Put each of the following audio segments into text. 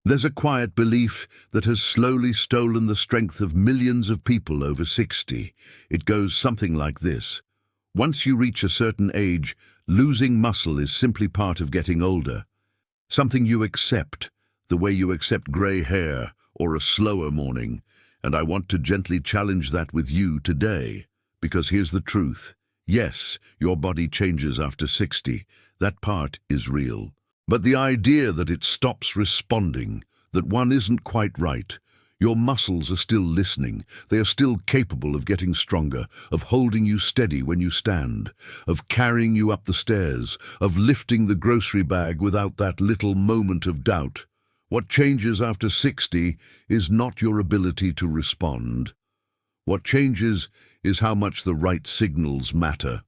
There's a quiet belief that has slowly stolen the strength of millions of people over 60. It goes something like this. Once you reach a certain age, losing muscle is simply part of getting older. Something you accept, the way you accept grey hair or a slower morning. And I want to gently challenge that with you today, because here's the truth. Yes, your body changes after 60. That part is real. But the idea that it stops responding, that one isn't quite right, your muscles are still listening, they are still capable of getting stronger, of holding you steady when you stand, of carrying you up the stairs, of lifting the grocery bag without that little moment of doubt. What changes after 60 is not your ability to respond. What changes is how much the right signals matter.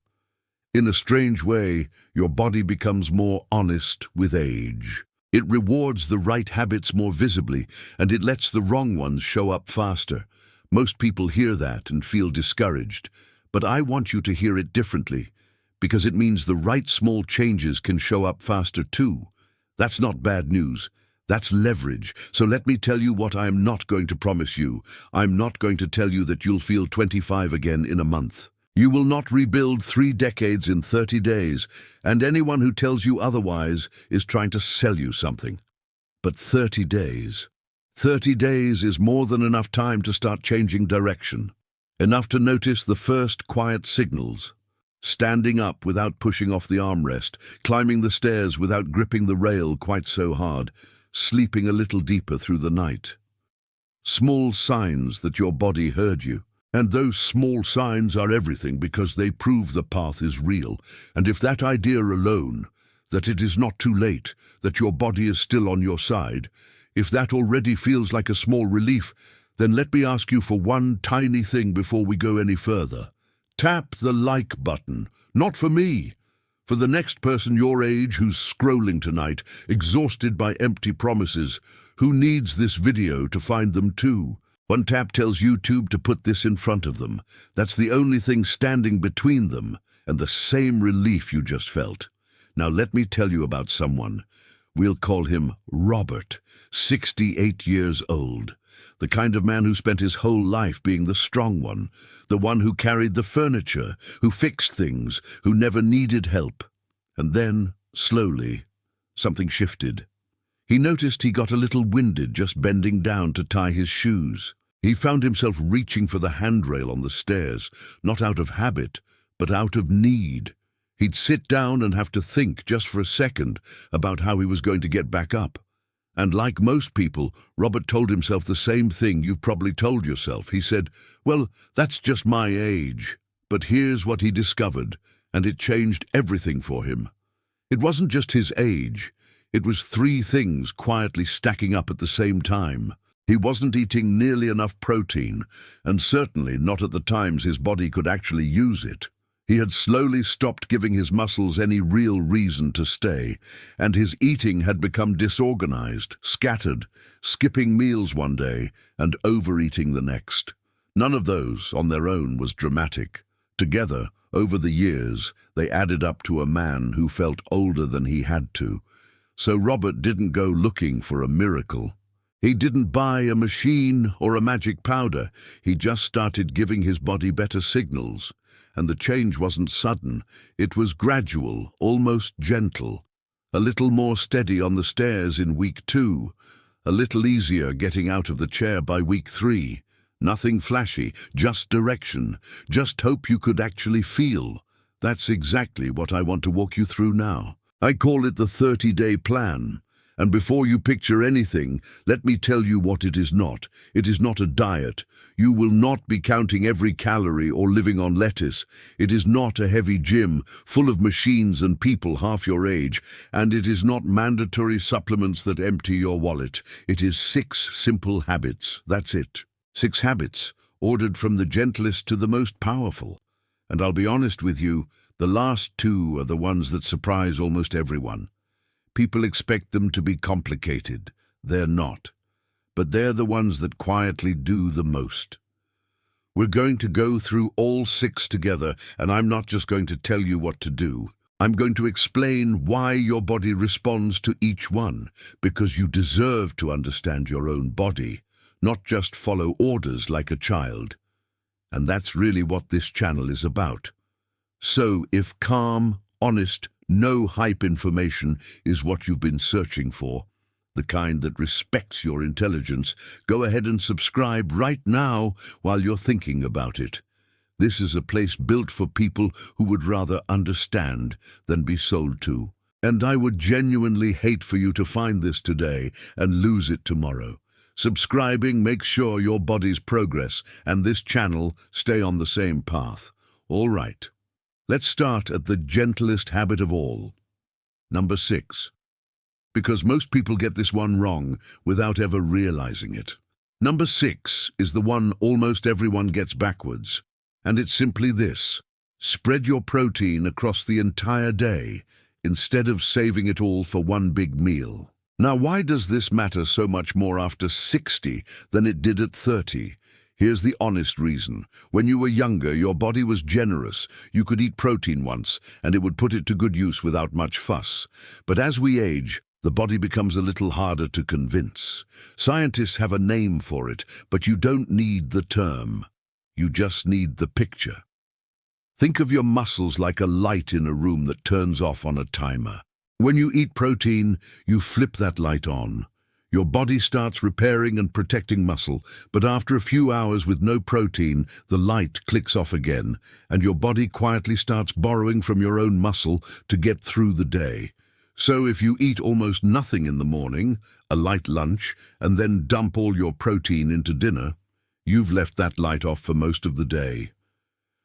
In a strange way, your body becomes more honest with age. It rewards the right habits more visibly, and it lets the wrong ones show up faster. Most people hear that and feel discouraged, but I want you to hear it differently, because it means the right small changes can show up faster too. That's not bad news. That's leverage. So let me tell you what I am not going to promise you. I'm not going to tell you that you'll feel 25 again in a month. You will not rebuild 3 decades in 30 days, and anyone who tells you otherwise is trying to sell you something. But 30 days. 30 days is more than enough time to start changing direction. Enough to notice the first quiet signals. Standing up without pushing off the armrest, climbing the stairs without gripping the rail quite so hard, sleeping a little deeper through the night. Small signs that your body heard you. And those small signs are everything because they prove the path is real. And if that idea alone, that it is not too late, that your body is still on your side, if that already feels like a small relief, then let me ask you for one tiny thing before we go any further. Tap the like button, not for me, for the next person your age who's scrolling tonight, exhausted by empty promises, who needs this video to find them too. One tap tells YouTube to put this in front of them. That's the only thing standing between them and the same relief you just felt. Now let me tell you about someone. We'll call him Robert, 68 years old. The kind of man who spent his whole life being the strong one, the one who carried the furniture, who fixed things, who never needed help. And then, slowly, something shifted. He noticed he got a little winded just bending down to tie his shoes. He found himself reaching for the handrail on the stairs, not out of habit, but out of need. He'd sit down and have to think just for a second about how he was going to get back up. And like most people, Robert told himself the same thing you've probably told yourself. He said, well, that's just my age. But here's what he discovered, and it changed everything for him. It wasn't just his age. It was 3 things quietly stacking up at the same time. He wasn't eating nearly enough protein, and certainly not at the times his body could actually use it. He had slowly stopped giving his muscles any real reason to stay, and his eating had become disorganized, scattered, skipping meals one day and overeating the next. None of those, on their own, was dramatic. Together, over the years, they added up to a man who felt older than he had to. So Robert didn't go looking for a miracle. He didn't buy a machine or a magic powder. He just started giving his body better signals. And the change wasn't sudden. It was gradual, almost gentle. A little more steady on the stairs in week 2. A little easier getting out of the chair by week 3. Nothing flashy, just direction. Just hope you could actually feel. That's exactly what I want to walk you through now. I call it the 30-day plan. And before you picture anything, let me tell you what it is not. It is not a diet. You will not be counting every calorie or living on lettuce. It is not a heavy gym full of machines and people half your age. And it is not mandatory supplements that empty your wallet. It is 6 simple habits. That's it. 6 habits, ordered from the gentlest to the most powerful. And I'll be honest with you, the last 2 are the ones that surprise almost everyone. People expect them to be complicated. They're not. But they're the ones that quietly do the most. We're going to go through all 6 together, and I'm not just going to tell you what to do. I'm going to explain why your body responds to each one, because you deserve to understand your own body, not just follow orders like a child. And that's really what this channel is about. So if calm, honest, no hype information is what you've been searching for, the kind that respects your intelligence, go ahead and subscribe right now while you're thinking about it. This is a place built for people who would rather understand than be sold to. And I would genuinely hate for you to find this today and lose it tomorrow. Subscribing makes sure your body's progress and this channel stay on the same path. All right, let's start at the gentlest habit of all. Number 6. Because most people get this one wrong without ever realizing it. Number 6 is the one almost everyone gets backwards. And it's simply this: spread your protein across the entire day instead of saving it all for one big meal. Now, why does this matter so much more after 60 than it did at 30? Here's the honest reason. When you were younger, your body was generous. You could eat protein once, and it would put it to good use without much fuss. But as we age, the body becomes a little harder to convince. Scientists have a name for it, but you don't need the term. You just need the picture. Think of your muscles like a light in a room that turns off on a timer. When you eat protein, you flip that light on. Your body starts repairing and protecting muscle, but after a few hours with no protein, the light clicks off again, and your body quietly starts borrowing from your own muscle to get through the day. So if you eat almost nothing in the morning, a light lunch, and then dump all your protein into dinner, you've left that light off for most of the day.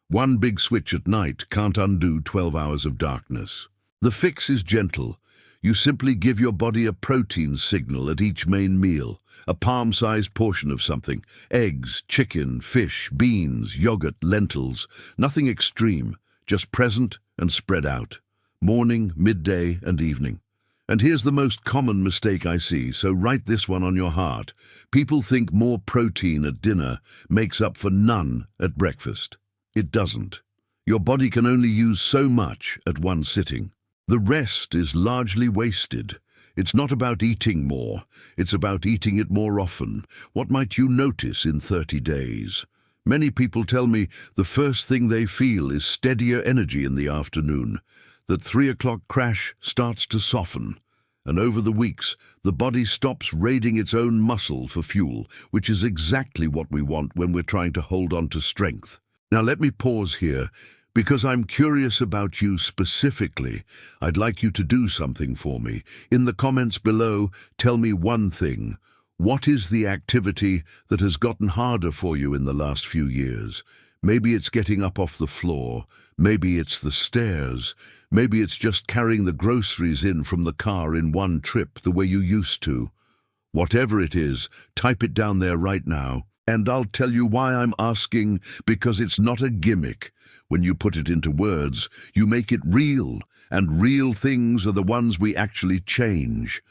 One big switch at night can't undo 12 hours of darkness. The fix is gentle. You simply give your body a protein signal at each main meal, a palm-sized portion of something: eggs, chicken, fish, beans, yogurt, lentils. Nothing extreme, just present and spread out. Morning, midday, and evening. And here's the most common mistake I see, so write this one on your heart. People think more protein at dinner makes up for none at breakfast. It doesn't. Your body can only use so much at one sitting. The rest is largely wasted. It's not about eating more, it's about eating it more often. What might you notice in 30 days? Many people tell me the first thing they feel is steadier energy in the afternoon. That 3 o'clock crash starts to soften, and over the weeks, the body stops raiding its own muscle for fuel, which is exactly what we want when we're trying to hold on to strength. Now let me pause here, because I'm curious about you specifically. I'd like you to do something for me. In the comments below, tell me one thing. What is the activity that has gotten harder for you in the last few years? Maybe it's getting up off the floor. Maybe it's the stairs. Maybe it's just carrying the groceries in from the car in one trip the way you used to. Whatever it is, type it down there right now. And I'll tell you why I'm asking, because it's not a gimmick. When you put it into words, you make it real, and real things are the ones we actually change.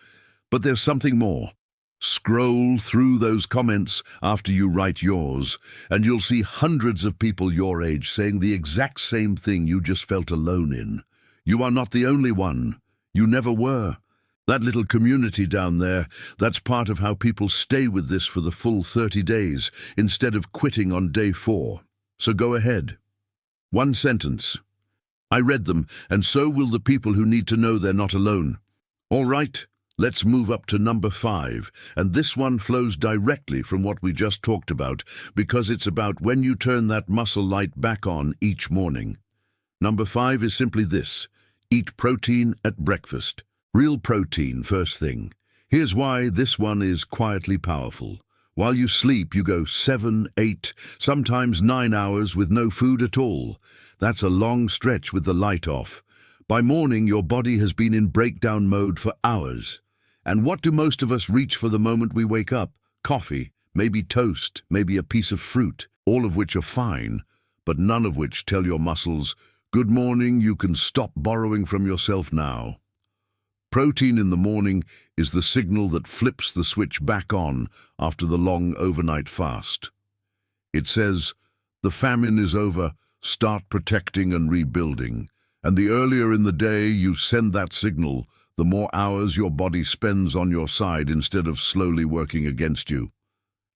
But there's something more. Scroll through those comments after you write yours, and you'll see hundreds of people your age saying the exact same thing you just felt alone in. You are not the only one. You never were. That little community down there, that's part of how people stay with this for the full 30 days instead of quitting on day 4. So go ahead. One sentence. I read them, and so will the people who need to know they're not alone. All right, let's move up to number 5, and this one flows directly from what we just talked about, because it's about when you turn that muscle light back on each morning. Number 5 is simply this: eat protein at breakfast. Real protein first thing. Here's why this one is quietly powerful. While you sleep, you go 7, 8, sometimes 9 hours with no food at all. That's a long stretch with the light off. By morning, your body has been in breakdown mode for hours. And what do most of us reach for the moment we wake up? Coffee, maybe toast, maybe a piece of fruit, all of which are fine, but none of which tell your muscles, good morning, you can stop borrowing from yourself now. Protein in the morning is the signal that flips the switch back on after the long overnight fast. It says, the famine is over, start protecting and rebuilding. And the earlier in the day you send that signal, the more hours your body spends on your side instead of slowly working against you.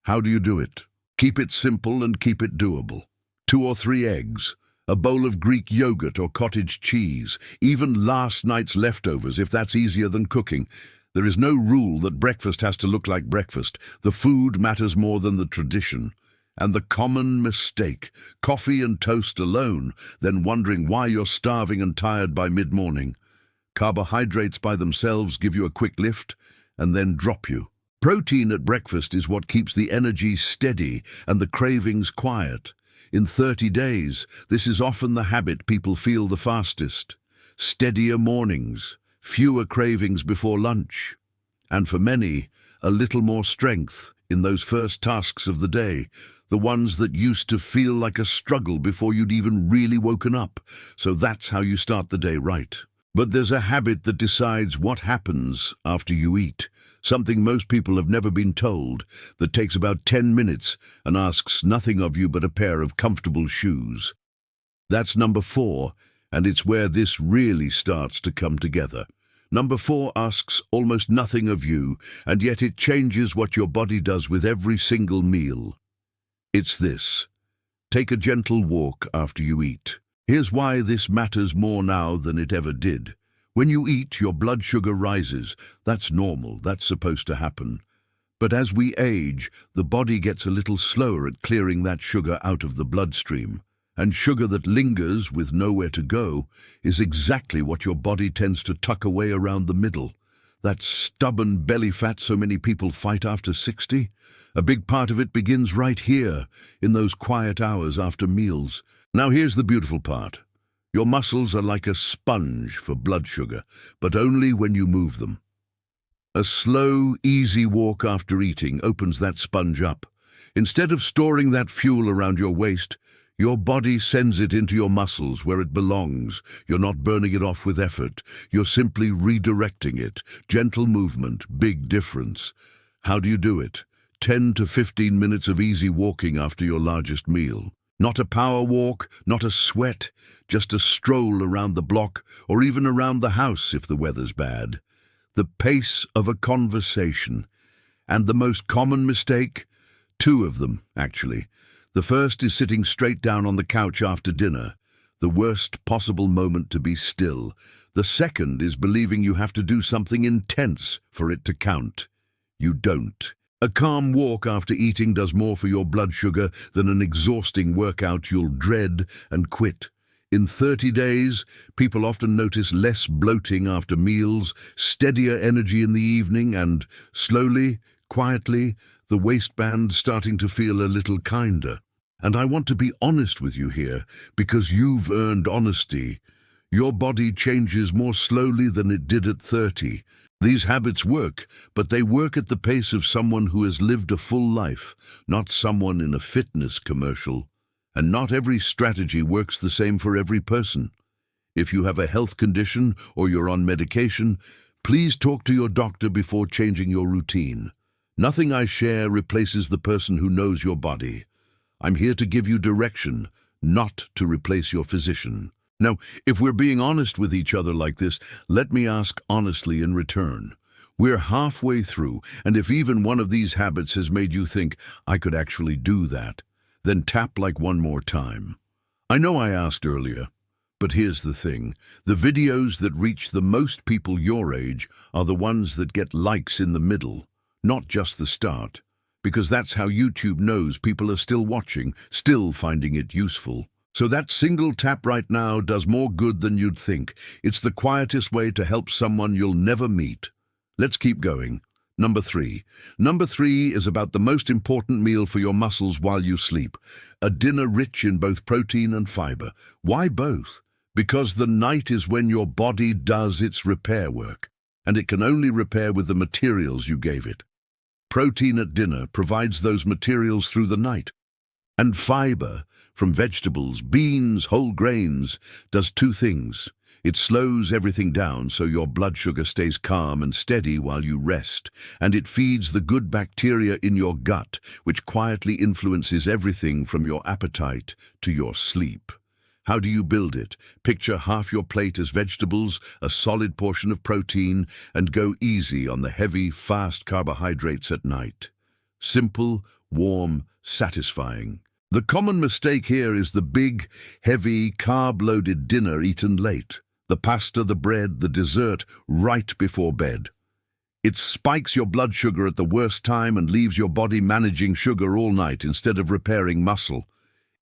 How do you do it? Keep it simple and keep it doable. 2 or 3 eggs, a bowl of Greek yogurt or cottage cheese, even last night's leftovers if that's easier than cooking. There is no rule that breakfast has to look like breakfast. The food matters more than the tradition. And the common mistake, coffee and toast alone, then wondering why you're starving and tired by mid-morning. Carbohydrates by themselves give you a quick lift and then drop you. Protein at breakfast is what keeps the energy steady and the cravings quiet. In 30 days, this is often the habit people feel the fastest. Steadier mornings, fewer cravings before lunch, and for many, a little more strength in those first tasks of the day, the ones that used to feel like a struggle before you'd even really woken up. So that's how you start the day right. But there's a habit that decides what happens after you eat, something most people have never been told, that takes about 10 minutes and asks nothing of you but a pair of comfortable shoes. That's number 4, and it's where this really starts to come together. Number 4 asks almost nothing of you, and yet it changes what your body does with every single meal. It's this: take a gentle walk after you eat. Here's why this matters more now than it ever did. When you eat, your blood sugar rises. That's normal, that's supposed to happen. But as we age, the body gets a little slower at clearing that sugar out of the bloodstream. And sugar that lingers with nowhere to go is exactly what your body tends to tuck away around the middle. That stubborn belly fat so many people fight after 60? A big part of it begins right here, in those quiet hours after meals. Now here's the beautiful part. Your muscles are like a sponge for blood sugar, but only when you move them. A slow, easy walk after eating opens that sponge up. Instead of storing that fuel around your waist, your body sends it into your muscles where it belongs. You're not burning it off with effort. You're simply redirecting it. Gentle movement, big difference. How do you do it? 10 to 15 minutes of easy walking after your largest meal. Not a power walk, not a sweat, just a stroll around the block or even around the house if the weather's bad. The pace of a conversation. And the most common mistake? 2 of them, actually. The first is sitting straight down on the couch after dinner, the worst possible moment to be still. The second is believing you have to do something intense for it to count. You don't. A calm walk after eating does more for your blood sugar than an exhausting workout you'll dread and quit. In 30 days, people often notice less bloating after meals, steadier energy in the evening, and slowly, quietly, the waistband starting to feel a little kinder. And I want to be honest with you here, because you've earned honesty. Your body changes more slowly than it did at 30. These habits work, but they work at the pace of someone who has lived a full life, not someone in a fitness commercial. And not every strategy works the same for every person. If you have a health condition or you're on medication, please talk to your doctor before changing your routine. Nothing I share replaces the person who knows your body. I'm here to give you direction, not to replace your physician. Now, if we're being honest with each other like this, let me ask honestly in return. We're halfway through, and if even one of these habits has made you think, I could actually do that, then tap like one more time. I know I asked earlier, but here's the thing. The videos that reach the most people your age are the ones that get likes in the middle, not just the start, because that's how YouTube knows people are still watching, still finding it useful. So that single tap right now does more good than you'd think. It's the quietest way to help someone you'll never meet. Let's keep going. Number 3. Number 3 is about the most important meal for your muscles while you sleep. A dinner rich in both protein and fiber. Why both? Because the night is when your body does its repair work, and it can only repair with the materials you gave it. Protein at dinner provides those materials through the night. And fiber, from vegetables, beans, whole grains, does 2 things. It slows everything down so your blood sugar stays calm and steady while you rest, and it feeds the good bacteria in your gut, which quietly influences everything from your appetite to your sleep. How do you build it? Picture half your plate as vegetables, a solid portion of protein, and go easy on the heavy, fast carbohydrates at night. Simple, warm, satisfying. The common mistake here is the big, heavy, carb-loaded dinner eaten late. The pasta, the bread, the dessert right before bed. It spikes your blood sugar at the worst time and leaves your body managing sugar all night instead of repairing muscle.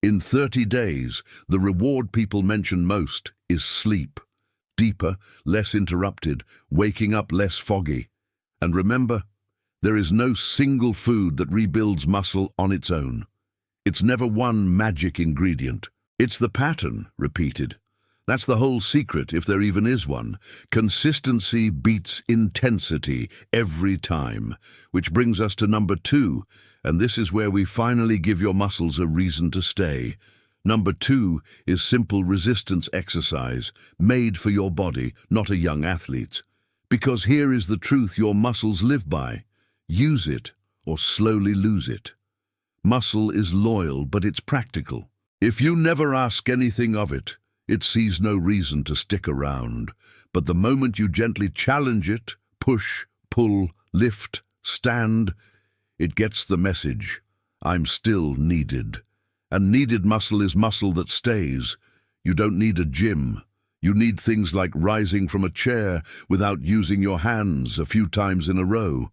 In 30 days, the reward people mention most is sleep. Deeper, less interrupted, waking up less foggy. And remember, there is no single food that rebuilds muscle on its own. It's never one magic ingredient. It's the pattern, repeated. That's the whole secret, if there even is one. Consistency beats intensity every time, which brings us to number 2, and this is where we finally give your muscles a reason to stay. Number 2 is simple resistance exercise, made for your body, not a young athlete's. Because here is the truth your muscles live by. Use it, or slowly lose it. Muscle is loyal, but it's practical. If you never ask anything of it, it sees no reason to stick around. But the moment you gently challenge it, push, pull, lift, stand, it gets the message. I'm still needed. And needed muscle is muscle that stays. You don't need a gym. You need things like rising from a chair without using your hands a few times in a row,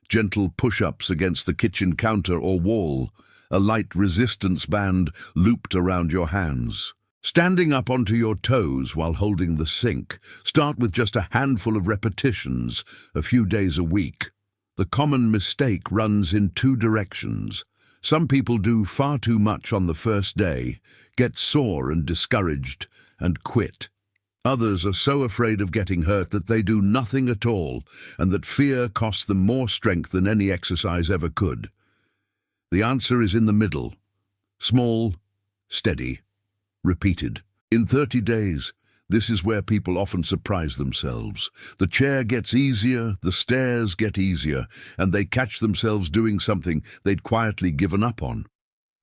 gentle push-ups against the kitchen counter or wall, a light resistance band looped around your hands. Standing up onto your toes while holding the sink. Start with just a handful of repetitions, a few days a week. The common mistake runs in 2 directions. Some people do far too much on the first day, get sore and discouraged, and quit. Others are so afraid of getting hurt that they do nothing at all, and that fear costs them more strength than any exercise ever could. The answer is in the middle. Small, steady, repeated. In 30 days, this is where people often surprise themselves. The chair gets easier, the stairs get easier, and they catch themselves doing something they'd quietly given up on.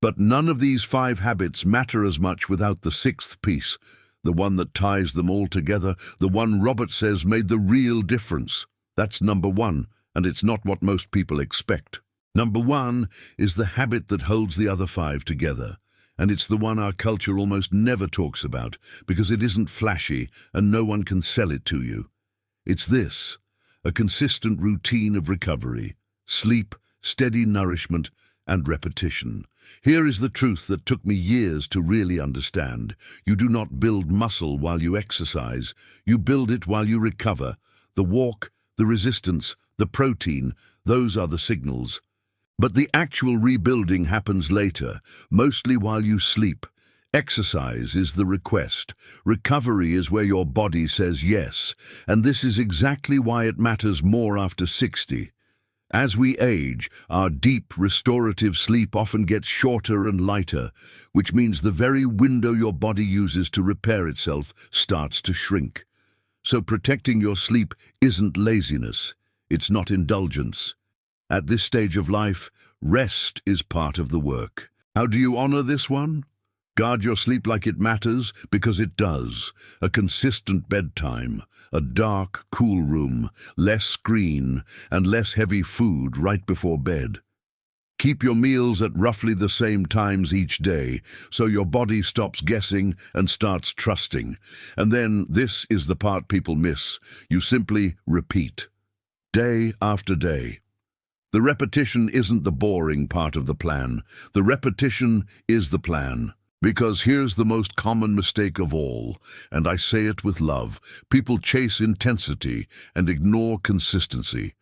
But none of these 5 habits matter as much without the 6th piece, the one that ties them all together, the one Robert says made the real difference. That's number 1, and it's not what most people expect. Number 1 is the habit that holds the other 5 together. And it's the one our culture almost never talks about because it isn't flashy and no one can sell it to you. It's this, a consistent routine of recovery, sleep, steady nourishment, and repetition. Here is the truth that took me years to really understand. You do not build muscle while you exercise. You build it while you recover. The walk, the resistance, the protein, those are the signals. But the actual rebuilding happens later, mostly while you sleep. Exercise is the request. Recovery is where your body says yes, and this is exactly why it matters more after 60. As we age, our deep, restorative sleep often gets shorter and lighter, which means the very window your body uses to repair itself starts to shrink. So protecting your sleep isn't laziness, it's not indulgence. At this stage of life, rest is part of the work. How do you honor this one? Guard your sleep like it matters, because it does. A consistent bedtime, a dark, cool room, less screen, and less heavy food right before bed. Keep your meals at roughly the same times each day, so your body stops guessing and starts trusting. And then, this is the part people miss. You simply repeat. Day after day. The repetition isn't the boring part of the plan. The repetition is the plan. Because here's the most common mistake of all, and I say it with love. People chase intensity and ignore consistency.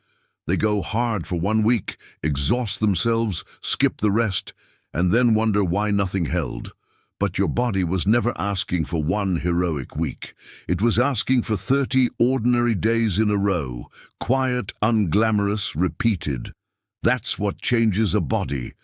They go hard for 1 week, exhaust themselves, skip the rest, and then wonder why nothing held. But your body was never asking for 1 heroic week. It was asking for 30 ordinary days in a row, quiet, unglamorous, repeated. That's what changes a body.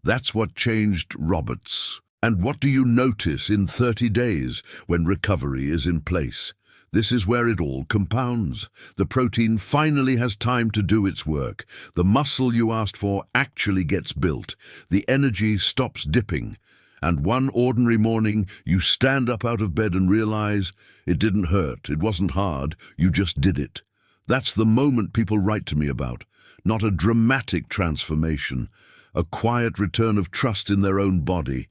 That's what changed Roberts. And what do you notice in 30 days when recovery is in place? This is where it all compounds. The protein finally has time to do its work. The muscle you asked for actually gets built. The energy stops dipping. And one ordinary morning, you stand up out of bed and realize it didn't hurt, it wasn't hard, you just did it. That's the moment people write to me about, not a dramatic transformation, a quiet return of trust in their own body.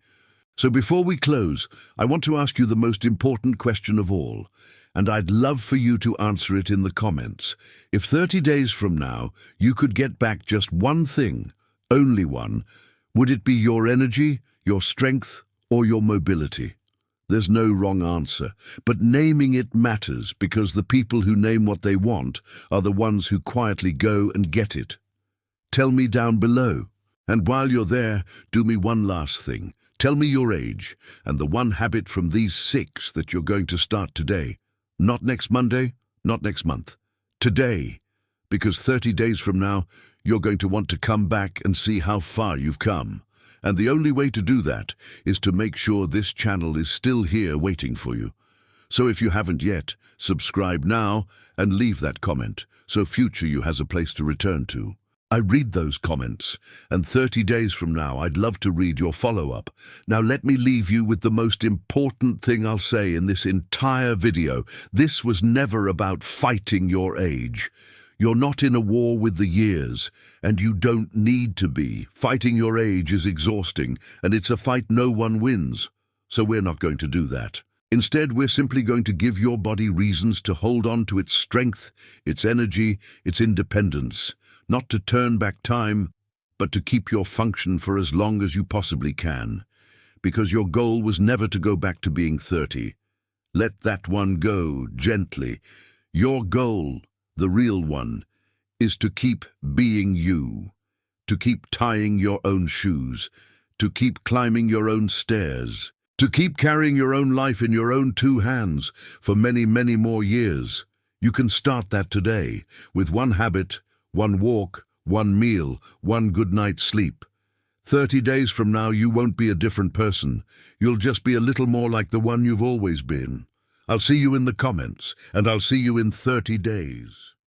So before we close, I want to ask you the most important question of all, and I'd love for you to answer it in the comments. If 30 days from now you could get back just one thing, only one, would it be your energy, your strength, or your mobility? There's no wrong answer, but naming it matters because the people who name what they want are the ones who quietly go and get it. Tell me down below. And while you're there, do me one last thing. Tell me your age and the one habit from these 6 that you're going to start today. Not next Monday, not next month. Today. Because 30 days from now, you're going to want to come back and see how far you've come. And the only way to do that is to make sure this channel is still here waiting for you. So if you haven't yet, subscribe now and leave that comment so future you has a place to return to. I read those comments, and 30 days from now I'd love to read your follow-up. Now let me leave you with the most important thing I'll say in this entire video. This was never about fighting your age. You're not in a war with the years, and you don't need to be. Fighting your age is exhausting, and it's a fight no one wins. So we're not going to do that. Instead, we're simply going to give your body reasons to hold on to its strength, its energy, its independence. Not to turn back time, but to keep your function for as long as you possibly can. Because your goal was never to go back to being 30. Let that one go, gently. Your goal, the real one, is to keep being you. To keep tying your own shoes. To keep climbing your own stairs. To keep carrying your own life in your own 2 hands for many, many more years. You can start that today with one habit, one walk, one meal, one good night's sleep. 30 days from now, you won't be a different person. You'll just be a little more like the one you've always been. I'll see you in the comments, and I'll see you in 30 days.